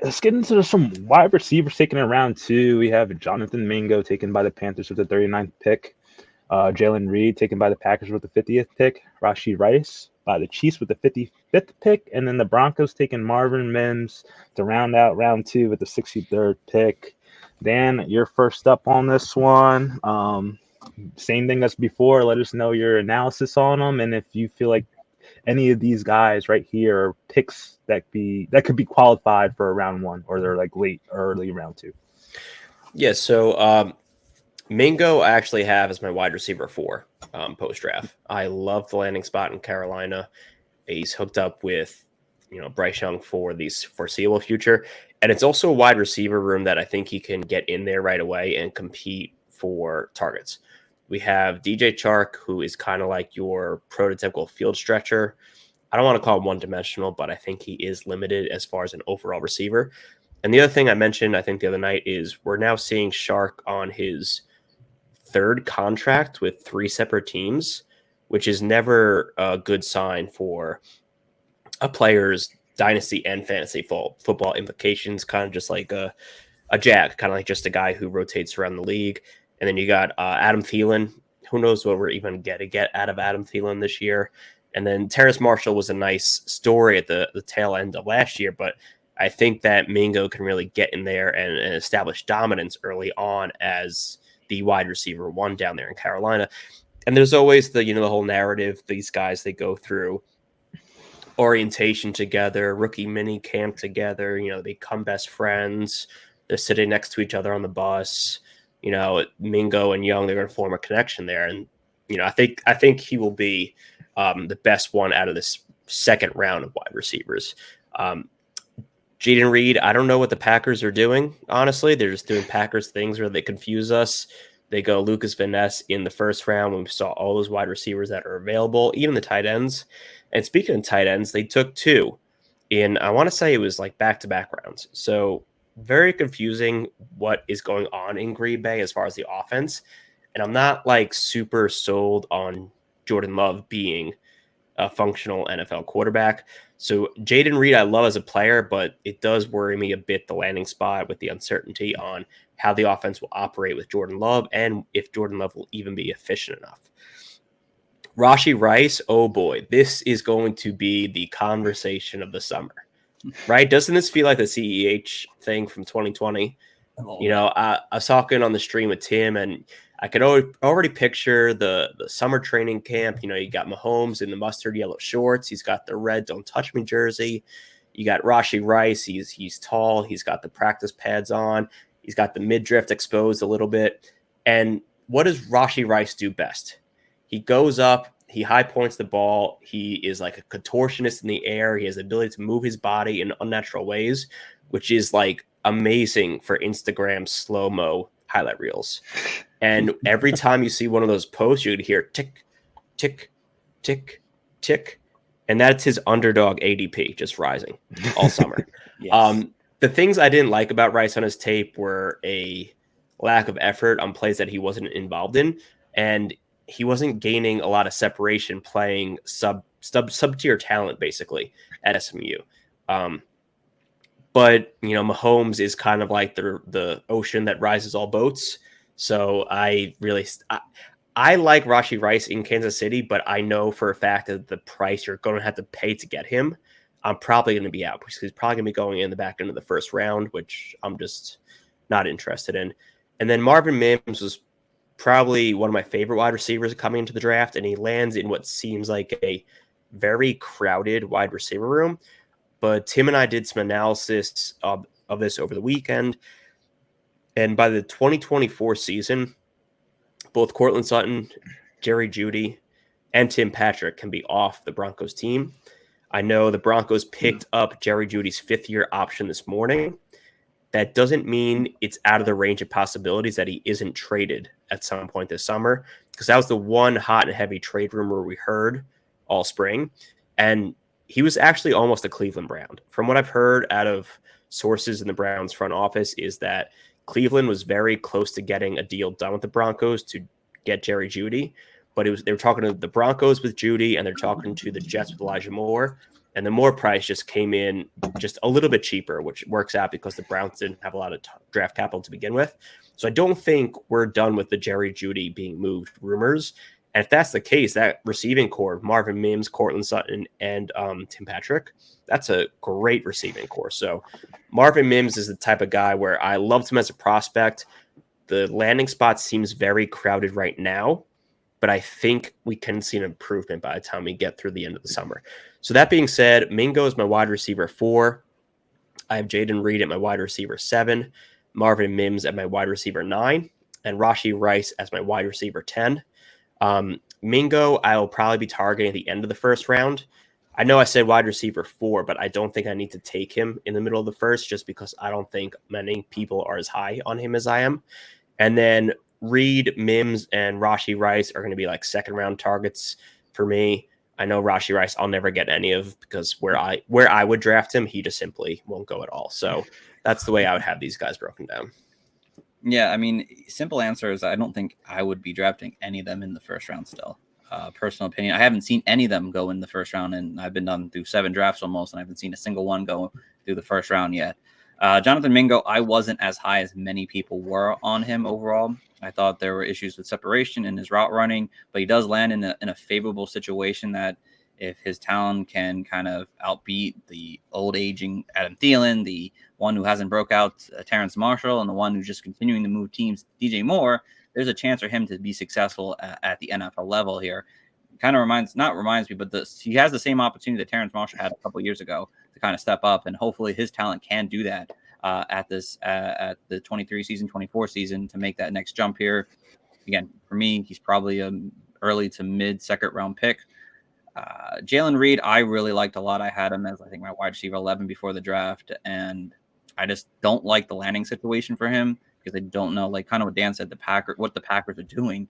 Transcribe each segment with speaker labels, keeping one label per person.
Speaker 1: let's get into some wide receivers taken in round two. We have Jonathan Mingo taken by the Panthers with the 39th pick. Jalen Reed taken by the Packers with the 50th pick. Rashi Rice by the Chiefs with the 55th pick. And then the Broncos taking Marvin Mims to round out round two with the 63rd pick. Dan, you're first up on this one. Same thing as before. Let us know your analysis on them, and if you feel like any of these guys right here are picks that could be qualified for a round one, or they're like late or early round two.
Speaker 2: Yeah, so Mingo I actually have as my wide receiver 4 post draft. I love the landing spot in Carolina. He's hooked up with Bryce Young for the foreseeable future, and it's also a wide receiver room that I think he can get in there right away and compete for targets. We have DJ Chark, who is kind of like your prototypical field stretcher. I don't want to call him one-dimensional, but I think he is limited as far as an overall receiver. And the other thing I mentioned, I think the other night, is we're now seeing Chark on his third contract with 3 separate teams, which is never a good sign for a player's dynasty and fantasy football implications. Kind of just like a jag, kind of like just a guy who rotates around the league. And then you got Adam Thielen. Who knows what we're even going to get out of Adam Thielen this year. And then Terrace Marshall was a nice story at the tail end of last year, but I think that Mingo can really get in there and establish dominance early on as the wide receiver 1 down there in Carolina. And there's always the whole narrative. These guys, they go through orientation together, rookie mini camp together. They become best friends. They're sitting next to each other on the bus. Mingo and Young, they're going to form a connection there. And, I think he will be the best one out of this second round of wide receivers. Jaden Reed, I don't know what the Packers are doing, honestly. They're just doing Packers things where they confuse us. They go Lucas Van Ness in the first round when we saw all those wide receivers that are available, even the tight ends. And speaking of tight ends, they took 2 in, I want to say it was like back-to-back rounds. So very confusing what is going on in Green Bay as far as the offense. And I'm not like super sold on Jordan Love being a functional NFL quarterback. So Jaden Reed, I love as a player, but it does worry me a bit, the landing spot, with the uncertainty on how the offense will operate with Jordan Love and if Jordan Love will even be efficient enough. Rashi Rice, oh boy, this is going to be the conversation of the summer, right? Doesn't this feel like the CEH thing from 2020? I was talking on the stream with Tim, and I could already picture the summer training camp. You got Mahomes in the mustard yellow shorts. He's got the red "Don't Touch Me" jersey. You got Rashi Rice. He's tall. He's got the practice pads on. He's got the midriff exposed a little bit. And what does Rashi Rice do best? He goes up. He high points the ball. He is like a contortionist in the air. He has the ability to move his body in unnatural ways, which is like amazing for Instagram slow-mo highlight reels. And every time you see one of those posts, you're going to hear tick, tick, tick, tick. And that's his underdog ADP just rising all summer. Yes. The things I didn't like about Rice on his tape were a lack of effort on plays that he wasn't involved in. And he wasn't gaining a lot of separation playing sub-tier talent, basically, at SMU. But, Mahomes is kind of like the ocean that rises all boats. So I like Rashi Rice in Kansas City, but I know for a fact that the price you're going to have to pay to get him, I'm probably going to be out, because he's probably going to be going in the back end of the first round, which I'm just not interested in. And then Marvin Mims was probably one of my favorite wide receivers coming into the draft, and he lands in what seems like a very crowded wide receiver room. But Tim and I did some analysis of this over the weekend. And by the 2024 season, both Cortland Sutton, Jerry Jeudy, and Tim Patrick can be off the Broncos team. I know the Broncos picked up Jerry Jeudy's 5th-year option this morning. That doesn't mean it's out of the range of possibilities that he isn't traded at some point this summer, because that was the one hot and heavy trade rumor we heard all spring. And he was actually almost a Cleveland Brown. From what I've heard out of sources in the Browns front office is that Cleveland was very close to getting a deal done with the Broncos to get Jerry Jeudy, but they were talking to the Broncos with Jeudy, and they're talking to the Jets with Elijah Moore, And the Moore price just came in just a little bit cheaper, which works out because the Browns didn't have a lot of draft capital to begin with. So I don't think we're done with the Jerry Jeudy being moved rumors. And if that's the case, that receiving core, Marvin Mims, Cortland Sutton, and Tim Patrick, that's a great receiving core. So Marvin Mims is the type of guy where I loved him as a prospect. The landing spot seems very crowded right now, but I think we can see an improvement by the time we get through the end of the summer. So that being said, Mingo is my wide receiver 4. I have Jaden Reed at my wide receiver 7, Marvin Mims at my wide receiver 9, and Rashee Rice as my wide receiver 10. Mingo, I will probably be targeting at the end of the first round. I know I said wide receiver 4, but I don't think I need to take him in the middle of the first just because I don't think many people are as high on him as I am. And then Reed, Mims, and Rashee Rice are going to be like second round targets for me. I know Rashee Rice I'll never get any of because where I would draft him, he just simply won't go at all. So that's the way I would have these guys broken down.
Speaker 3: Yeah, I mean, simple answer is I don't think I would be drafting any of them in the first round still. Personal opinion, I haven't seen any of them go in the first round, and I've been done through 7 drafts almost, and I haven't seen a single one go through the first round yet. Jonathan Mingo, I wasn't as high as many people were on him overall. I thought there were issues with separation in his route running, but he does land in a favorable situation that if his talent can kind of outbeat the old aging Adam Thielen, the one who hasn't broke out Terrence Marshall, and the one who's just continuing to move teams, DJ Moore, there's a chance for him to be successful at the NFL level here. Kind of reminds me, but he has the same opportunity that Terrence Marshall had a couple years ago to kind of step up, and hopefully his talent can do that at the 23 season, 24 season to make that next jump here. Again, for me, he's probably an early to mid second round pick. Jalen Reed, I really liked a lot. I had him as I think my wide receiver 11 before the draft, and I just don't like the landing situation for him because I don't know, like kind of what Dan said, what the Packers are doing.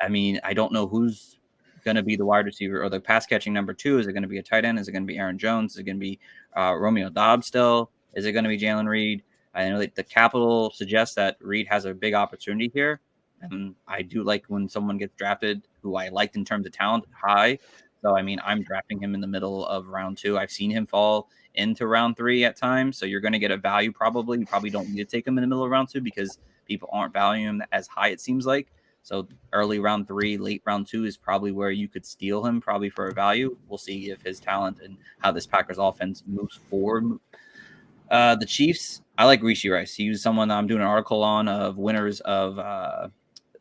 Speaker 3: I mean, I don't know who's going to be the wide receiver or the pass catching number 2. Is it going to be a tight end? Is it going to be Aaron Jones? Is it going to be Romeo Doubs still? Is it going to be Jalen Reed? I know that the capital suggests that Reed has a big opportunity here. And I do like when someone gets drafted who I liked in terms of talent high. So, I mean, I'm drafting him in the middle of round 2. I've seen him fall into round 3 at times. So you're going to get a value probably. You probably don't need to take him in the middle of round 2 because people aren't valuing him as high, it seems like. So early round 3, late round 2 is probably where you could steal him probably for a value. We'll see if his talent and how this Packers offense moves forward. The Chiefs, I like Rashee Rice. He was someone I'm doing an article on of winners of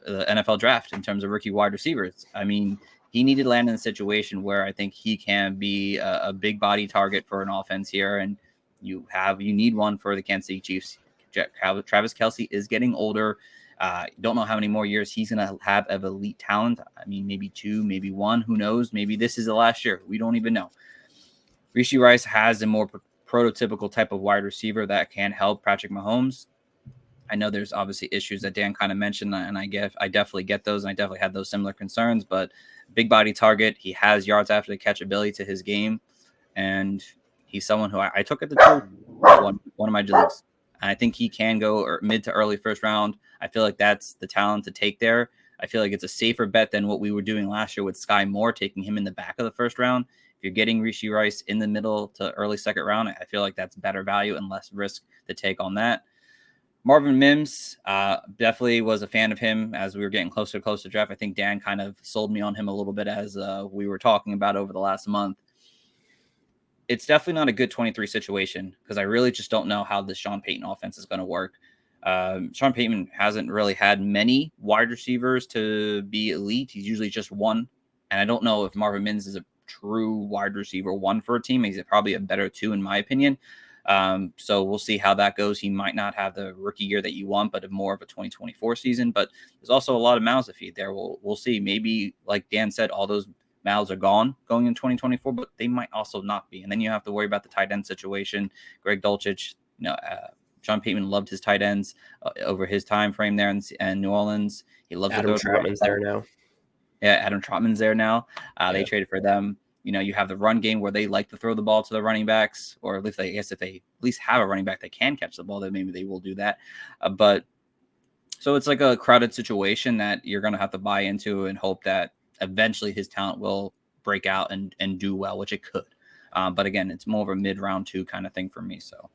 Speaker 3: the NFL draft in terms of rookie wide receivers. I mean, he needed to land in a situation where I think he can be a big body target for an offense here. And you need one for the Kansas City Chiefs. Travis Kelce is getting older. Don't know how many more years he's going to have of elite talent. I mean, maybe 2, maybe 1, who knows? Maybe this is the last year. We don't even know. Rashee Rice has a more prototypical type of wide receiver that can help Patrick Mahomes. I know there's obviously issues that Dan kind of mentioned, and I definitely get those, and I definitely had those similar concerns, but big body target. He has yards after the catch ability to his game, and he's someone who I took at the 2, one of my leagues. And I think he can go mid to early first round. I feel like that's the talent to take there. I feel like it's a safer bet than what we were doing last year with Sky Moore, taking him in the back of the first round. If you're getting Rashee Rice in the middle to early second round, I feel like that's better value and less risk to take on that. Marvin Mims, definitely was a fan of him as we were getting closer to draft. I think Dan kind of sold me on him a little bit as we were talking about over the last month. It's definitely not a good 23 situation because I really just don't know how this Sean Payton offense is going to work. Sean Payton hasn't really had many wide receivers to be elite. He's usually just one. And I don't know if Marvin Mims is a true wide receiver 1 for a team. He's probably a better 2 in my opinion. So we'll see how that goes. He might not have the rookie year that you want, but more of a 2024 season. But there's also a lot of mouths to feed there. We'll see. Maybe, like Dan said, all those mouths are gone going in 2024, but they might also not be. And then you have to worry about the tight end situation. Greg Dulcich, Sean Payton loved his tight ends over his time frame there in New Orleans. He loves
Speaker 2: Adam Troutman's there now.
Speaker 3: Yeah, Adam Troutman's there now. They traded for them. You have the run game where they like to throw the ball to the running backs, or at least if they at least have a running back that can catch the ball, then maybe they will do that. But so it's like a crowded situation that you're going to have to buy into and hope that eventually his talent will break out and do well, which it could. But again, it's more of a mid round 2 kind of thing for me. So